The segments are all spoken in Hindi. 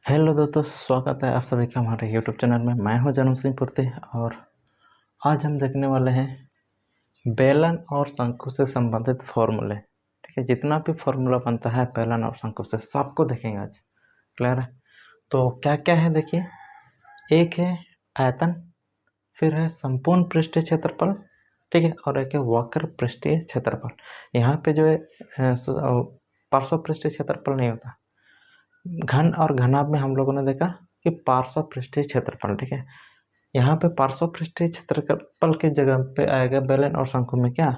हेलो दोस्तों, स्वागत है आप सभी का हमारे यूट्यूब चैनल में। मैं हूं जन्म सिंह पूर्ति और आज हम देखने वाले हैं बेलन और शंकु से संबंधित फॉर्मूले। ठीक है, जितना भी फॉर्मूला बनता है बेलन और शंकु से सबको देखेंगे आज। क्लियर है? तो क्या क्या है देखिए। एक है आयतन, फिर है संपूर्ण पृष्ठीय क्षेत्रफल, ठीक है, और एक है वक्र पृष्ठीय क्षेत्रफल। यहाँ पे जो है पार्श्व पृष्ठीय क्षेत्रफल नहीं होता। घन और घनाभ में हम लोगों ने देखा कि पार्श्व पृष्ठीय क्षेत्रफल। ठीक है, यहाँ पे पार्श्व पृष्ठीय क्षेत्रफल की जगह पे आएगा बेलन और शंकु में क्या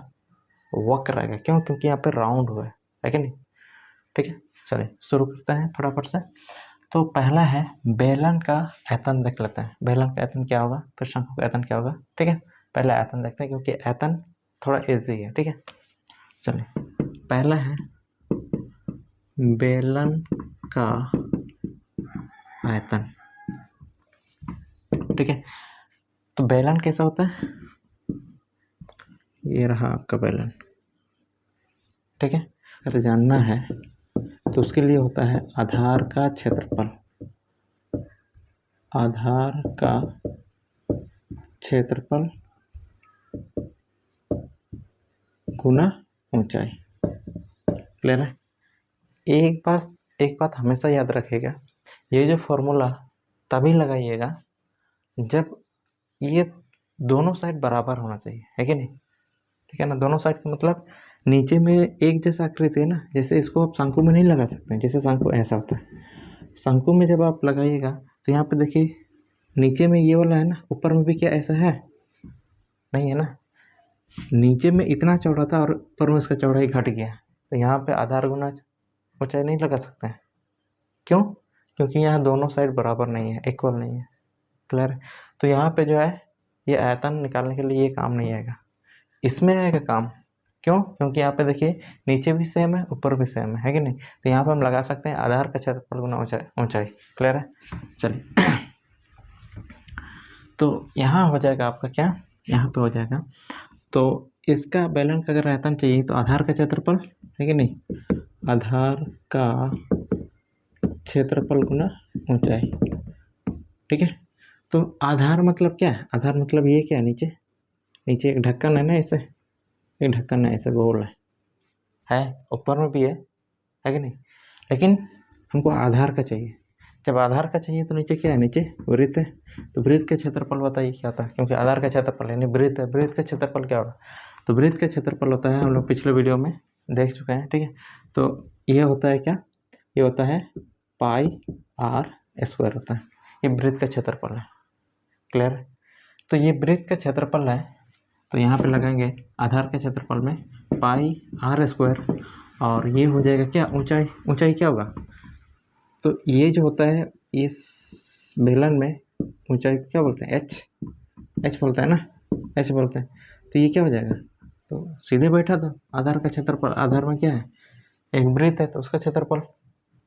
वक्र आएगा। क्यों? क्योंकि यहाँ पे राउंड हुआ है कि नहीं। ठीक है, चलिए शुरू करते हैं फटाफट से। तो पहला है बेलन का आयतन देख लेते हैं। बेलन का आयतन क्या होगा, फिर शंकु का आयतन क्या होगा। ठीक है, पहले आयतन देखते हैं क्योंकि आयतन थोड़ा ईजी है। ठीक है, चलिए पहला है बेलन का आयतन। ठीक है, तो बेलन कैसा होता है, ये रहा आपका बेलन। ठीक है, अगर जानना है तो उसके लिए होता है आधार का क्षेत्रफल। आधार का क्षेत्रफल गुना ऊंचाई। क्लियर है? एक बात हमेशा याद रखिएगा, ये जो फॉर्मूला तभी लगाइएगा जब ये दोनों साइड बराबर होना चाहिए, है कि नहीं। ठीक है ना, दोनों साइड का मतलब नीचे में एक जैसा आकृति है ना, जैसे इसको आप शंकु में नहीं लगा सकते हैं। जैसे शंकु ऐसा होता है, शंकु में जब आप लगाइएगा तो यहाँ पे देखिए नीचे में ये वाला है ना, ऊपर में भी क्या ऐसा है, नहीं है ना। नीचे में इतना चौड़ा था और ऊपर में इसका चौड़ाई घट गया, तो यहाँ पे आधार गुना ऊंचाई नहीं लगा सकते हैं। क्यों? क्योंकि यहाँ दोनों साइड बराबर नहीं है, इक्वल नहीं है। क्लियर है? तो यहाँ पे जो है ये आयतन निकालने के लिए ये काम नहीं आएगा, इसमें आएगा काम। क्यों? क्योंकि यहाँ पे देखिए नीचे भी सेम है, ऊपर भी सेम है कि नहीं। तो यहाँ पे हम लगा सकते हैं आधार का क्षेत्रफल गुना ऊंचाई। क्लियर है? चलिए तो यहाँ हो जाएगा आपका क्या, यहाँ पे हो जाएगा। तो इसका बेलन का अगर आयतन चाहिए तो आधार का क्षेत्रफल है कि नहीं, आधार का क्षेत्रफल गुना ऊंचाई। ठीक है, तो आधार मतलब क्या है, आधार मतलब ये क्या, नीचे नीचे एक ढक्कन है ना, ऐसे एक ढक्कन है, ऐसे गोल है, ऊपर में भी है कि नहीं। लेकिन हमको आधार का चाहिए। जब आधार का चाहिए तो नीचे क्या है, नीचे वृत्त है। तो वृत्त का क्षेत्रफल बताइए क्या होता है, क्योंकि आधार का क्षेत्रफल यानी वृत्त है, वृत्त का क्षेत्रफल क्या होगा। तो वृत्त का क्षेत्रफल होता है, हम लोग पिछले वीडियो में देख चुके हैं। ठीक है, तो ये होता है क्या, ये होता है पाई आर स्क्वायर होता है। ये वृत्त का क्षेत्रफल है। क्लियर? तो ये वृत्त का क्षेत्रफल है, तो यहाँ पे लगाएंगे आधार के क्षेत्रफल में पाई आर स्क्वायर, और ये हो जाएगा क्या, ऊंचाई। ऊंचाई क्या होगा, तो ये जो होता है इस बेलन में ऊंचाई क्या बोलते हैं, एच बोलते हैं ना, एच बोलते हैं। तो ये क्या हो जाएगा, तो सीधे बैठा दो आधार का क्षेत्रफल, आधार में क्या है, एक वृत्त है तो उसका क्षेत्रफल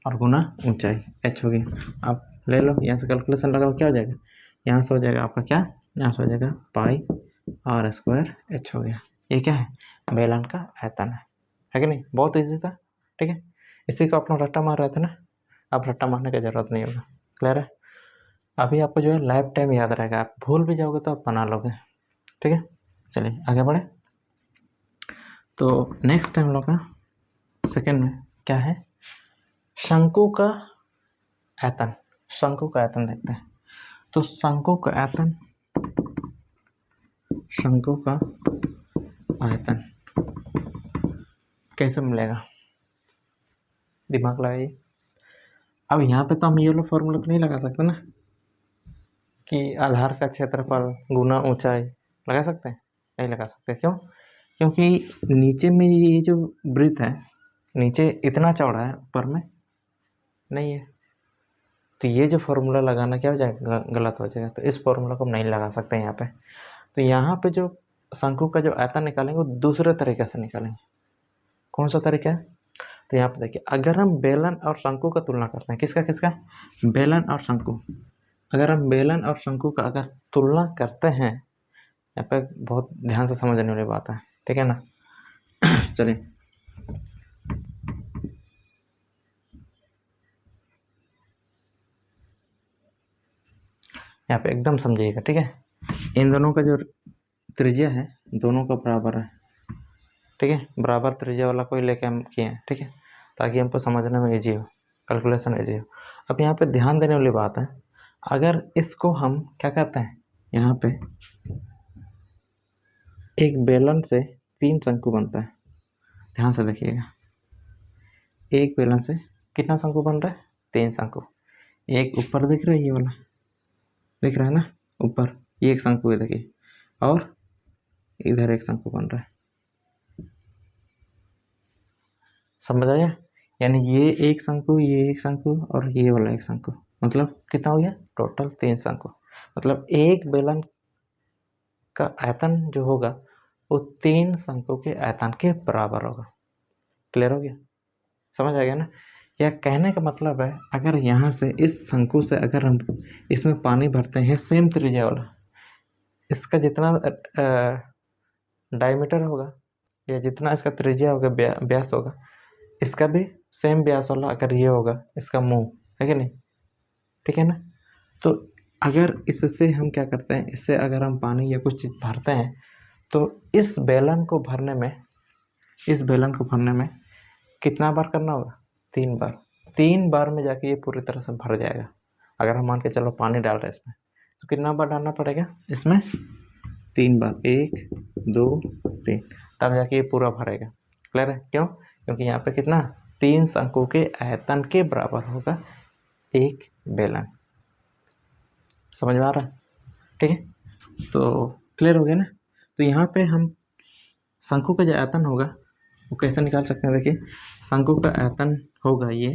और गुना ऊंचाई, एच होगी। आप ले लो यहाँ से कैलकुलेशन लगाओ, क्या हो जाएगा, यहाँ से हो जाएगा आपका क्या, यहाँ से हो जाएगा पाई आर स्क्वायर एच हो गया। ये क्या है, बेलन का आयतन है कि नहीं। बहुत ईजी था। ठीक है, इसी को अपना रट्टा मार रहे थे ना, अब रट्टा मारने की ज़रूरत नहीं होगा। क्लियर है? अभी आपको जो है लाइफ टाइम याद रहेगा, आप भूल भी जाओगे तो आप बना लोगे। ठीक है, चलिए आगे बढ़े। तो नेक्स्ट टाइम लोग का सेकेंड में क्या है, शंकु का आयतन। शंकु का आयतन देखते हैं। तो शंकु का आयतन, शंकु का आयतन कैसे मिलेगा, दिमाग लगाइए। अब यहाँ पे तो हम ये लो फॉर्मूला तो नहीं लगा सकते ना कि आधार का क्षेत्रफल गुना ऊंचाई, लगा सकते हैं? नहीं लगा सकते। क्यों? क्योंकि नीचे में ये जो वृत्त है नीचे इतना चौड़ा है, ऊपर में नहीं है। तो ये जो फॉर्मूला लगाना क्या हो जाएगा, गलत हो जाएगा। तो इस फॉर्मूला को हम नहीं लगा सकते यहाँ पे। तो यहाँ पे जो शंकु का जो आयतन निकालेंगे वो दूसरे तरीके से निकालेंगे। कौन सा तरीका है, तो यहाँ पे देखिए, अगर हम बेलन और शंकु का तुलना करते हैं, किसका किसका, बेलन और शंकु। अगर हम बेलन और शंकु का अगर तुलना करते हैं, यहाँ पे बहुत ध्यान से समझने वाली बात है। ठीक है ना, चलिए यहाँ पे एकदम समझिएगा, ठीक है। इन दोनों का जो त्रिज्या है दोनों का बराबर है, ठीक है। बराबर त्रिज्या वाला कोई लेके हम किए हैं, ठीक है, ताकि हमको समझने में ईजी हो, कैलकुलेशन ईजी हो। अब यहाँ पे ध्यान देने वाली बात है, अगर इसको हम क्या करते हैं, यहाँ पे एक बेलन से 3 शंकु बनता है। ध्यान से देखिएगा, एक बेलन से कितना शंकु बन रहा है, 3 शंकु। एक ऊपर दिख रहा है, ये वाला दिख रहा है ना ऊपर, ये एक शंकु है देखिए, और इधर एक शंकु बन रहा है, समझ आया। यानी ये एक शंकु, ये एक शंकु और ये वाला एक शंकु, मतलब कितना हो गया, टोटल 3 शंकु। मतलब एक बेलन का आयतन जो होगा वो 3 शंकु के आयतन के बराबर होगा। क्लियर हो गया, समझ आ गया ना। यह कहने का मतलब है, अगर यहाँ से इस शंकु से अगर हम इसमें पानी भरते हैं सेम त्रिज्या वाला, इसका जितना डायमीटर होगा या जितना इसका त्रिज्या होगा, व्यास होगा, इसका भी सेम व्यास वाला अगर ये होगा इसका मुंह, है कि नहीं, ठीक है ना। तो अगर इससे हम क्या करते हैं, इससे अगर हम पानी या कुछ चीज़ भरते हैं तो इस बेलन को भरने में कितना बार करना होगा, 3 बार। 3 बार में जाके ये पूरी तरह से भर जाएगा। अगर हम मान के चलो पानी डाल रहे हैं इसमें, तो कितना बार डालना पड़ेगा इसमें, 3 बार, 1 2 3, तब जाके ये पूरा भरेगा। क्लियर है, क्यों, क्योंकि यहाँ पे कितना, 3 शंकु के आयतन के बराबर होगा एक बेलन। समझ में आ रहा है, ठीक है। तो क्लियर हो गया ना। तो यहाँ पे हम शंकु का जो आयतन होगा वो कैसे निकाल सकते हैं, देखिए शंकु का आयतन होगा ये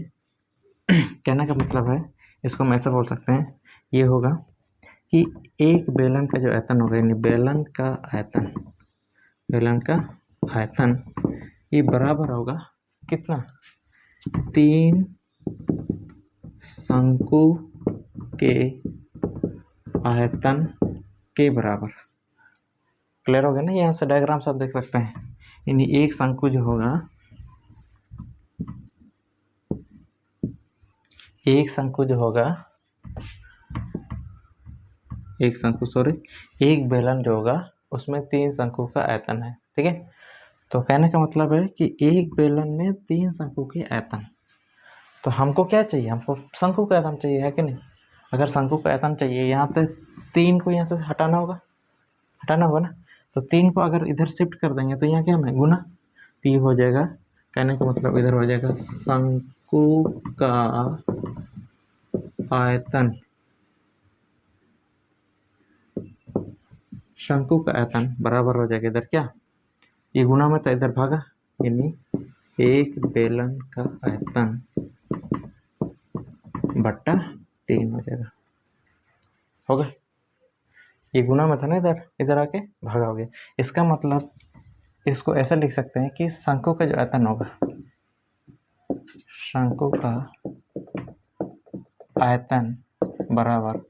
कहने का मतलब है, इसको हम ऐसा बोल सकते हैं, ये होगा कि एक बेलन का जो आयतन होगा, यानी बेलन का आयतन ये बराबर होगा कितना, 3 शंकु के आयतन के बराबर। क्लियर हो गया ना। यहाँ से डायग्राम सब देख सकते हैं, यानी एक शंकु जो होगा, एक बेलन जो होगा उसमें 3 शंकु का आयतन है, ठीक है। तो कहने का मतलब है कि एक बेलन में 3 शंकु के आयतन। तो हमको क्या चाहिए, हमको शंकु का आयतन चाहिए, है कि नहीं। अगर शंकु का आयतन चाहिए, यहाँ पे 3 को यहाँ से हटाना होगा ना। तो 3 को अगर इधर शिफ्ट कर देंगे तो यहाँ क्या है, गुना, तो ये हो जाएगा, कहने का मतलब इधर हो जाएगा शंकु का आयतन, बराबर हो जाएगा इधर क्या, ये गुना में था, इधर भागा, यानी एक बेलन का आयतन बट्टा 3 हो जाएगा, होगा। ये गुना में था ना, इधर आके भागा हो गया। इसका मतलब इसको ऐसा लिख सकते हैं कि शंकु का जो आयतन होगा, शंकु का आयतन बराबर,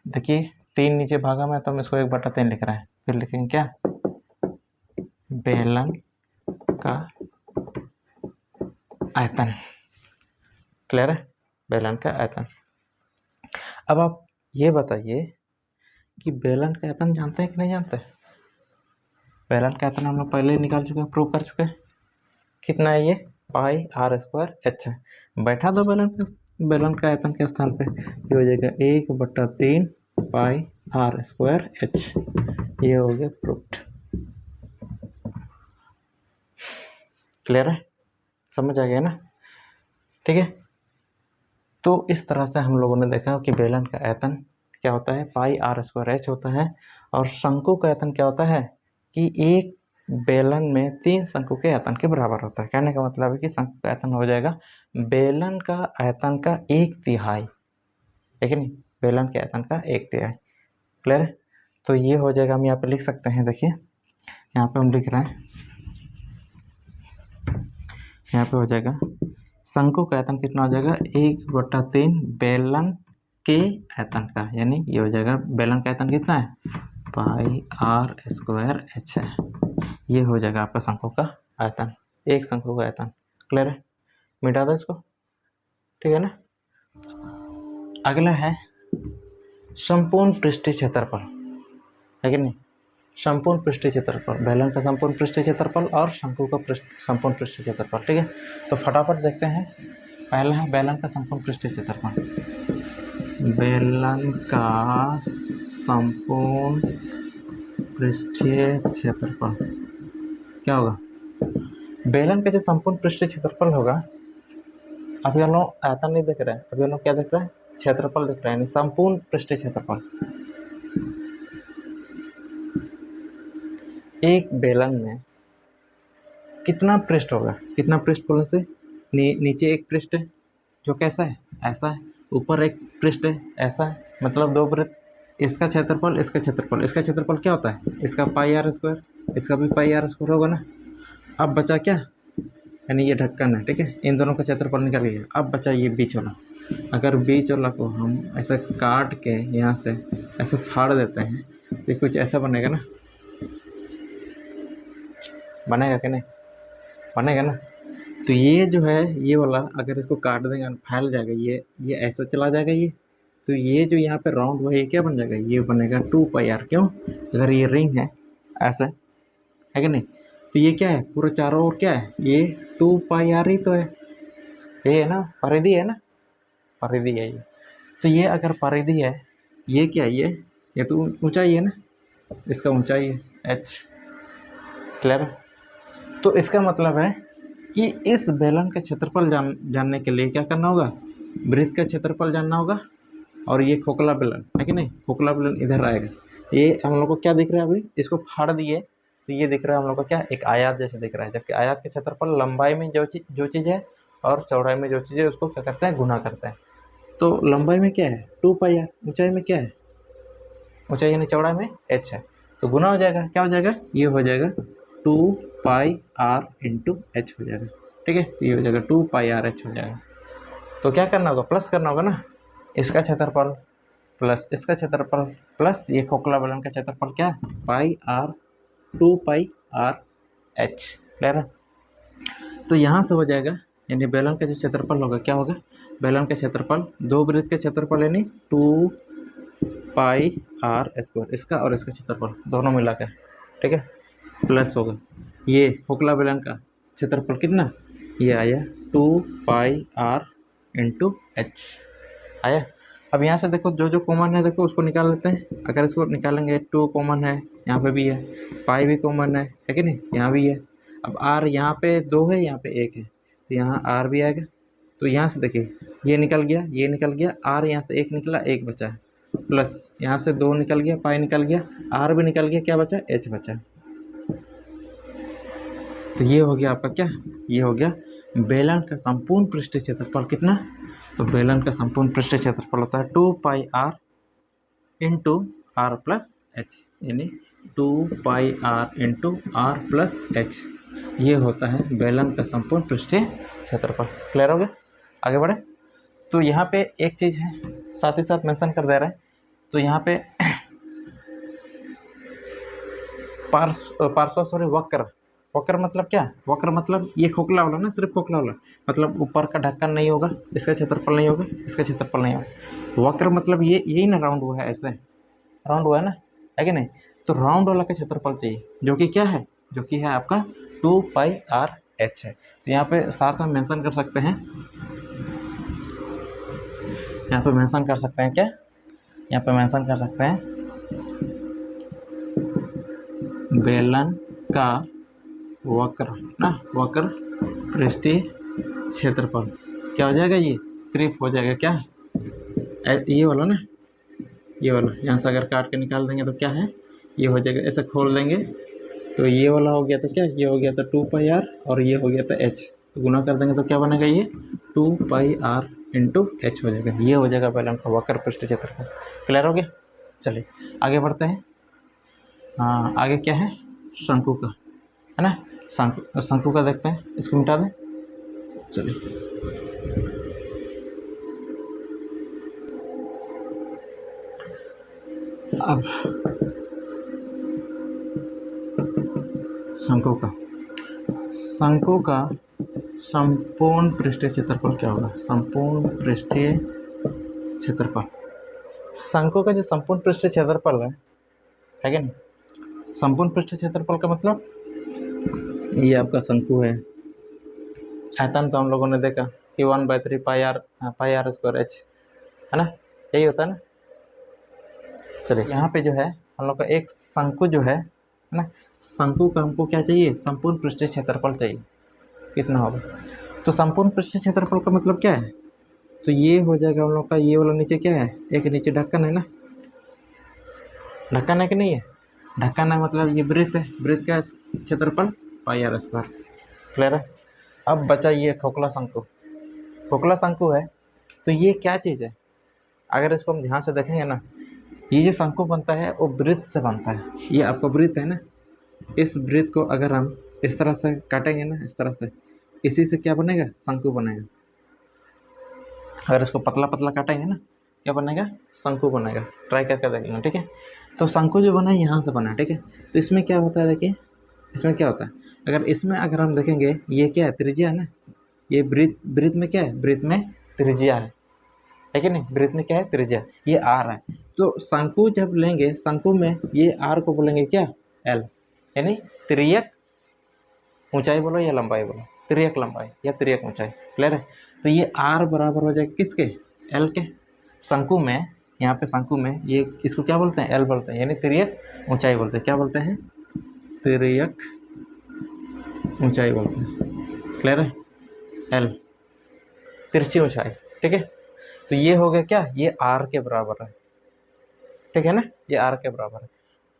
देखिए 3 नीचे भागा में, तो हम इसको 1/3 लिख रहे हैं, फिर लिखेंगे क्या, बेलन का आयतन। क्लियर है, बेलन का आयतन। अब आप ये बताइए कि बेलन का आयतन जानते हैं कि नहीं जानते। बेलन का आयतन हम लोग पहले ही निकाल चुके हैं, प्रूव कर चुके हैं। कितना है ये, πr² h है। बैठा दो बेलन का आयतन के स्थान पे, ये हो जाएगा 1/3 πr² h। ये हो गया प्रूफ्ड। क्लियर है, समझ आ गया ना, ठीक है। तो इस तरह से हम लोगों ने देखा कि बेलन का आयतन क्या होता है, πr² h होता है, और शंकु का आयतन क्या होता है कि एक बेलन में 3 शंकु के आयतन के बराबर होता है। कहने का मतलब है कि शंकु का आयतन हो जाएगा बेलन का आयतन का 1/3, है कि नहीं, बेलन के आयतन का 1/3। क्लियर है, तो ये हो जाएगा, हम यहाँ पे लिख सकते हैं, देखिए यहाँ पे हम लिख रहे हैं, यहाँ पे हो जाएगा शंकु का आयतन कितना हो जाएगा, 1/3 बेलन के आयतन का, यानी ये हो जाएगा बेलन का आयतन कितना है, πr² h है। ये हो जाएगा आपका शंकु का आयतन, एक शंकु का आयतन। क्लियर है, मिटा दो इसको, ठीक है ना। अगला है संपूर्ण पृष्ठीय क्षेत्रफल है कि नहीं, संपूर्ण पृष्ठीय क्षेत्रफल, बेलन का संपूर्ण पृष्ठीय क्षेत्रफल और शंकु का संपूर्ण पृष्ठीय क्षेत्रफल। ठीक है, तो फटाफट देखते हैं। पहला है बेलन का संपूर्ण पृष्ठीय क्षेत्रफल। बेलन का संपूर्ण पृष्ठीय क्षेत्रफल क्या होगा? बेलन का जो संपूर्ण पृष्ठीय क्षेत्रफल होगा, अभी हम लोग आयतन नहीं देख रहे हैं, अभी हम लोग क्या देख रहे हैं? क्षेत्रफल देख रहे हैं, यानी संपूर्ण पृष्ठीय क्षेत्रफल। एक बेलन में कितना पृष्ठ होगा? कितना पृष्ठ बोलने से नीचे एक पृष्ठ है जो कैसा है? ऐसा है। ऊपर एक पृष्ठ है ऐसा है, मतलब दो वृत्त। इसका क्षेत्रफल, इसका क्षेत्रफल, इसका क्षेत्रफल क्या होता है? इसका पाई आर स्क्वायर, इसका भी पाई आर स्क्वायर होगा ना। अब बचा क्या? यानी ये ढक्कन है, ठीक है, इन दोनों का क्षेत्रफल निकल गया। अब बचा ये बीच वाला। अगर बीच वाला को हम ऐसे काट के यहाँ से ऐसे फाड़ देते हैं तो ये कुछ ऐसा बनेगा ना, बनेगा कि नहीं? बनेगा ना। तो ये जो है ये वाला, अगर इसको काट देंगे फैल जाएगा, ये ऐसा चला जाएगा ये। तो ये जो यहाँ पे राउंड हुआ ये क्या बन जाएगा? ये बनेगा 2πr। क्यों? अगर ये रिंग है ऐसा है कि नहीं, तो ये क्या है? पूरे चारों ओर क्या है? ये 2πr ही तो है। ये है ना, परिधि है ना, परिधि है ये। तो ये अगर परिधि है, ये क्या है? ये तो ऊंचाई है ना, इसका ऊंचाई है h। क्लियर? तो इसका मतलब है कि इस बेलन का क्षेत्रफल जानने के लिए क्या करना होगा? वृत्त का क्षेत्रफल जानना होगा। और ये खोखला बेलन है कि नहीं, खोखला बेलन इधर आएगा। ये हम लोग को क्या दिख रहा है? अभी इसको फाड़ दिए तो ये दिख रहा है हम लोग को क्या? एक आयत जैसे दिख रहा है। जबकि आयत के क्षेत्रफल लंबाई में जो चीज़ है और चौड़ाई में जो चीज़ है उसको क्या करते हैं? गुना करते हैं। तो लंबाई में क्या है? 2πr। ऊंचाई में क्या है? ऊंचाई यानी चौड़ाई में h है, तो गुना हो जाएगा। क्या हो जाएगा? ये हो जाएगा 2πr इंटू h हो जाएगा। ठीक है, तो ये हो जाएगा 2πrh हो जाएगा। तो क्या करना होगा? प्लस करना होगा ना, इसका क्षेत्रफल प्लस इसका क्षेत्रफल प्लस ये खोखला बेलन का क्षेत्रफल क्या है? पाई आर 2πrh। क्लियर है? तो यहाँ से हो जाएगा, यानी बेलन का जो क्षेत्रफल होगा क्या होगा? बेलन का क्षेत्रफल, दो वृत्त के क्षेत्रफल यानी 2πr², इसका और इसका क्षेत्रफल दोनों मिलाकर, ठीक है, प्लस होगा ये खोखला बेलन का क्षेत्रफल कितना? ये आया 2πr इंटू h आया। अब यहाँ से देखो जो कॉमन है देखो उसको निकाल लेते हैं। अगर इसको निकालेंगे 2 कॉमन है, यहाँ पे भी है, पाई भी कॉमन है कि नहीं, यहाँ भी है। अब r यहाँ पे 2 है, यहाँ पे 1 है, तो यहाँ r भी आएगा। तो यहाँ से देखिए ये निकल गया, ये निकल गया, r यहाँ से 1 निकला, 1 बचा है, प्लस यहाँ से 2 निकल गया, पाई निकल गया, r भी निकल गया, क्या बचा? h बचा। तो ये हो गया आपका क्या? ये हो गया बेलन का संपूर्ण पृष्ठीय क्षेत्रफल कितना? तो बेलन का संपूर्ण पृष्ठीय क्षेत्रफल होता है 2πr into are plus H, यानी 2πr into are plus H. ये होता है बेलन का संपूर्ण पृष्ठीय क्षेत्रफल। क्लियर हो गया? आगे बढ़े। तो यहाँ पे एक चीज़ है साथ ही साथ मेंशन कर दे रहा है। तो यहाँ पे वक्र, वक्र मतलब क्या? वक्र मतलब ये खोखला वाला ना, सिर्फ खोखला वाला, मतलब ऊपर का ढक्कन नहीं होगा, इसका क्षेत्रफल नहीं होगा, इसका क्षेत्रफल नहीं होगा। वक्र मतलब ये यही ना, राउंड हुआ है, ऐसे राउंड हुआ है ना, है कि नहीं? तो राउंड वाला का क्षेत्रफल चाहिए, जो कि क्या है? जो कि है आपका 2πrh है। तो यहाँ पे साथ में मेंशन कर सकते हैं, यहाँ पे मेंशन कर सकते हैं क्या? यहाँ पे मेंशन कर सकते हैं बेलन का वक्र ना, वक्र पृष्ठीय क्षेत्रफल क्या हो जाएगा? ये सिर्फ हो जाएगा क्या? ये वाला ना, ये वाला यहाँ से अगर काट के निकाल देंगे तो क्या है? ये हो जाएगा, ऐसे खोल देंगे तो ये वाला हो गया, तो क्या? ये हो गया था 2πr और ये हो गया था h, तो गुना कर देंगे तो क्या बनेगा? ये 2πr इंटू h हो जाएगा। ये हो जाएगा बेलन का वक्र पृष्ठीय क्षेत्रफल। क्लियर हो गया? चलिए आगे बढ़ते हैं। हाँ, आगे क्या है? शंकु का है ना, शंकु का देखते हैं, इसको मिटा दें। चलिए अब शंकु का संपूर्ण पृष्ठीय क्षेत्रफल क्या होगा? संपूर्ण पृष्ठीय क्षेत्रफल शंकु का जो संपूर्ण पृष्ठीय क्षेत्रफल है क्या नहीं, संपूर्ण पृष्ठीय क्षेत्रफल का मतलब ये आपका शंकु है। आयतन तो हम लोगों ने देखा कि 1/3 पाई आर स्क्वायर एच, है ना, यही होता है ना। चलिए यहाँ पे जो है हम लोग का एक शंकु जो है ना, शंकु का हमको क्या चाहिए, संपूर्ण पृष्ठीय क्षेत्रफल चाहिए, कितना होगा। तो संपूर्ण पृष्ठीय क्षेत्रफल का मतलब क्या है, तो ये हो जाएगा हम लोग का, ये वाला नीचे क्या है, एक नीचे ढक्कन है ना, ढक्कन है कि नहीं है, ढक्कन है मतलब ये वृत्त है, वृत्त का क्षेत्रफल पाई आर स्क्वायर, क्लियर है। अब बचा ये खोखला शंकु, खोखला शंकु है तो ये क्या चीज़ है, अगर इसको हम ध्यान से देखेंगे ना, ये जो शंकु बनता है वो वृत्त से बनता है, ये आपका वृत्त है ना, इस वृत्त को अगर हम इस तरह से काटेंगे ना, इस तरह से, इसी से क्या बनेगा, शंकु बनेगा। अगर इसको पतला पतला काटेंगे ना, क्या बनेगा, शंकु बनेगा। ट्राई करके देख लेना, ठीक है। तो शंकु जो बना है यहाँ से बना है, ठीक है। तो इसमें क्या होता है, देखिए इसमें क्या होता है, अगर हम देखेंगे, ये क्या है, त्रिज्या है ना, ये वृत्त में क्या है, वृत्त में त्रिज्या है कि नहीं, वृत्त में क्या है, त्रिज्या, ये आर है। तो शंकु जब लेंगे, शंकु में ये आर को बोलेंगे क्या, एल, यानी त्रियक ऊंचाई बोलो या लंबाई बोलो, त्रियक लंबाई या त्रियक ऊंचाई, क्लियर है। तो ये आर बराबर हो जाएगा किसके, एल के। शंकु में, यहाँ पे शंकु में ये इसको क्या बोलते हैं, एल बोलते हैं, यानी त्रियक ऊंचाई बोलते हैं, क्या बोलते हैं, त्रियक ऊंचाई बोलते हैं, क्लियर है, एल तिरछी ऊंचाई, ठीक है। तो ये हो गया क्या, ये आर के बराबर है, ठीक है ना, ये आर के बराबर है।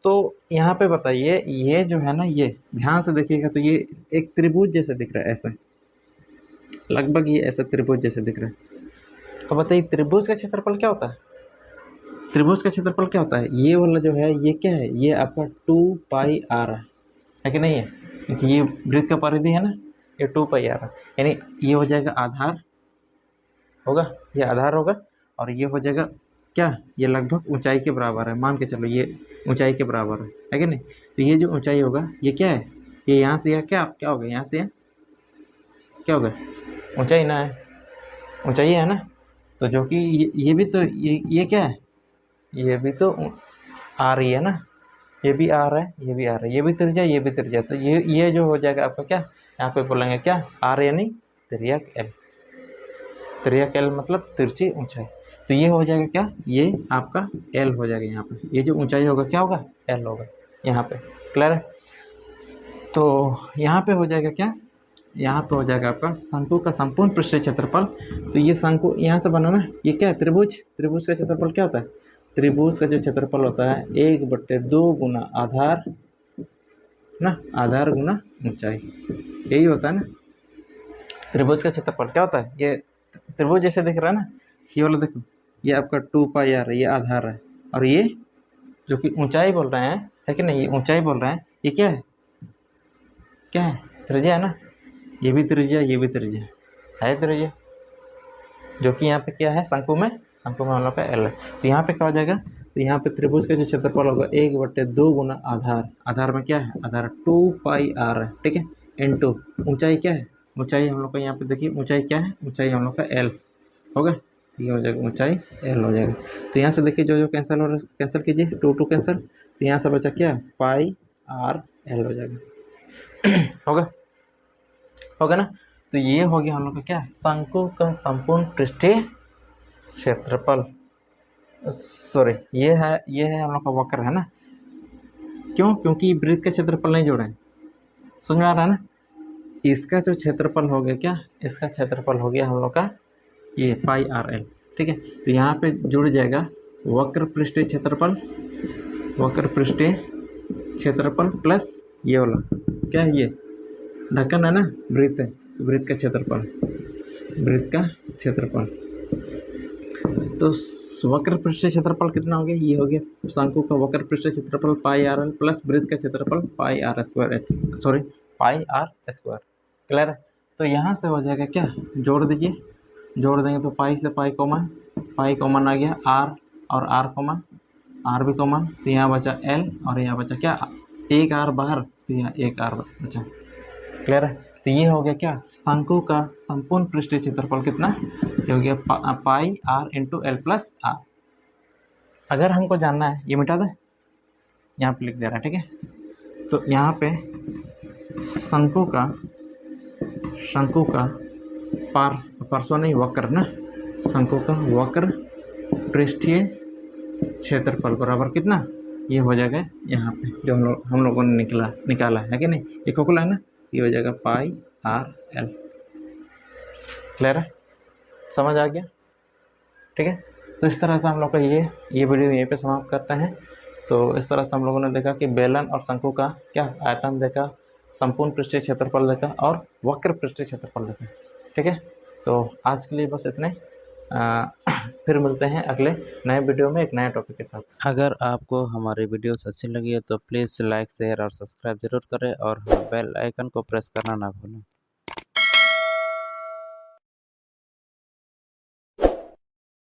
तो यहाँ पे बताइए, ये जो है ना, ये ध्यान से देखिएगा तो ये एक त्रिभुज जैसे दिख रहा है, ऐसे लगभग ये ऐसे त्रिभुज जैसे दिख रहा है। अब बताइए त्रिभुज का क्षेत्रफल क्या होता है, त्रिभुज का क्षेत्रफल क्या होता है, ये वाला जो है ये क्या है, ये आपका 2 पाई आर है कि नहीं है, क्योंकि ये वृत्त का परिधि है ना, ये 2 पाई आर है, यानी ये हो जाएगा आधार होगा, ये आधार होगा, और ये हो जाएगा क्या, ये लगभग ऊंचाई के बराबर है, मान के चलो ये ऊंचाई के बराबर है कि नहीं। तो ये जो ऊंचाई होगा ये क्या है, ये यहाँ से क्या क्या होगा, यहाँ से क्या होगा, ऊंचाई ना है, ऊंचाई है ना। तो जो कि ये भी तो ये क्या है, ये भी तो आ रही है ना, ये भी आ रहा है, ये भी आ रहा है, ये भी त्रिज्या, ये भी त्रिज्या, तो ये जो हो जाएगा आपका क्या, यहाँ पे बोलेंगे क्या, आर यानी त्रियक एल, त्रियक एल मतलब तिरछी ऊंचाई। तो ये हो जाएगा क्या, ये आपका एल हो जाएगा, यहाँ पे ये जो ऊंचाई होगा क्या होगा, एल होगा यहाँ पे, क्लियर है। तो यहाँ पे हो जाएगा क्या, यहाँ पे हो जाएगा आपका शंकु का संपूर्ण पृष्ठीय क्षेत्रफल। तो ये शंकु यहाँ से बना ना, ये क्या है, त्रिभुज, त्रिभुज का क्षेत्रफल क्या होता है, त्रिभुज का जो क्षेत्रफल होता है 1/2 गुना आधार ना, आधार गुना ऊंचाई, यही होता है ना। त्रिभुज का क्षेत्रफल क्या होता है, ये त्रिभुज जैसे दिख रहा है ना, ये वाला देखो, ये आपका 2 पाई आर है, ये आधार है, और ये जो कि ऊंचाई बोल रहे हैं, है कि नहीं, ये ऊंचाई बोल रहे हैं, ये क्या है, क्या है, त्रिज्या है ना, ये भी त्रिज्या, ये भी त्रिज्या है, त्रिज्या, जो कि यहाँ पे क्या है, शंकु में हम लोग का एल है। तो यहाँ पे क्या हो जाएगा, तो यहाँ पे त्रिभुज का जो क्षेत्रफल होगा 1/2 गुना आधार, आधार में क्या है, आधार 2 पाई आर है, ठीक है, इनटू ऊंचाई क्या है, ऊंचाई हम लोग का यहाँ पे देखिए, ऊंचाई क्या है, ऊंचाई हम लोग का एल होगा, ये हो जाएगा ऊंचाई एल हो जाएगा। तो यहाँ से देखिए जो कैंसिल हो रहा है, कैंसिल कीजिए, 2 कैंसिल, तो यहाँ से बचा क्या, पाई आर एल हो जाएगा होगा ना। तो ये हो गया हम लोग का क्या, शंकु का संपूर्ण पृष्ठीय क्षेत्रफल, सॉरी ये है हम लोग का वक्र है ना, क्यों, क्योंकि वृत्त का क्षेत्रफल नहीं जोड़े, समझ में आ रहा है ना। इसका जो क्षेत्रफल हो गया क्या, इसका क्षेत्रफल हो गया हम लोग का ये पाई आर एल, ठीक है। तो यहाँ पे जुड़ जाएगा वक्र पृष्ठीय क्षेत्रफल, वक्र पृष्ठीय क्षेत्रफल प्लस ये वाला क्या है, ये ढक्कन है ना, वृत्त है, वृत्त का क्षेत्रफल, वृत्त का क्षेत्रफल। तो वक्र पृष्ठीय क्षेत्रफल कितना हो गया, ये हो गया शंकु का वक्र पृष्ठीय क्षेत्रफल पाई आर एल प्लस वृत्त का क्षेत्रफल pi r square h, sorry pi r square, clear है। तो यहाँ से हो जाएगा क्या, जोड़ दीजिए, जोड़ देंगे तो पाई से पाई कॉमन आ गया, आर और आर कॉमन, आर भी कॉमन, तो यहाँ बचा एल और यहाँ बचा क्या, एक आर बाहर, तो यहाँ एक आर बचा, क्लियर है। तो ये हो गया क्या, शंकु का संपूर्ण पृष्ठीय क्षेत्रफल कितना, ये हो गया pi r into l plus r, अगर हमको जानना है, ये मिटा दे, यहाँ पे लिख दे रहा है, ठीक है। तो यहाँ पे शंकु का पार्श्व नहीं, वक्र ना, शंकु का वक्र पृष्ठीय क्षेत्रफल बराबर कितना, ये हो जाएगा यहाँ पे जो हम लोगों ने निकाला है कि नहीं, ये खोखला है ना, ये हो जाएगा पाई आर एल। क्लियर है, समझ आ गया, ठीक है। तो इस तरह से हम लोग का ये वीडियो यहीं पे समाप्त करते हैं। तो इस तरह से हम लोगों ने देखा कि बेलन और शंकु का क्या आयतन देखा, संपूर्ण पृष्ठीय क्षेत्रफल देखा और वक्र पृष्ठीय क्षेत्रफल देखा, ठीक है। तो आज के लिए बस इतने, फिर मिलते हैं अगले नए वीडियो में एक नए टॉपिक के साथ। अगर आपको हमारी वीडियोस अच्छी लगी है तो प्लीज़ लाइक शेयर और सब्सक्राइब ज़रूर करें और बेल आइकन को प्रेस करना ना भूलें।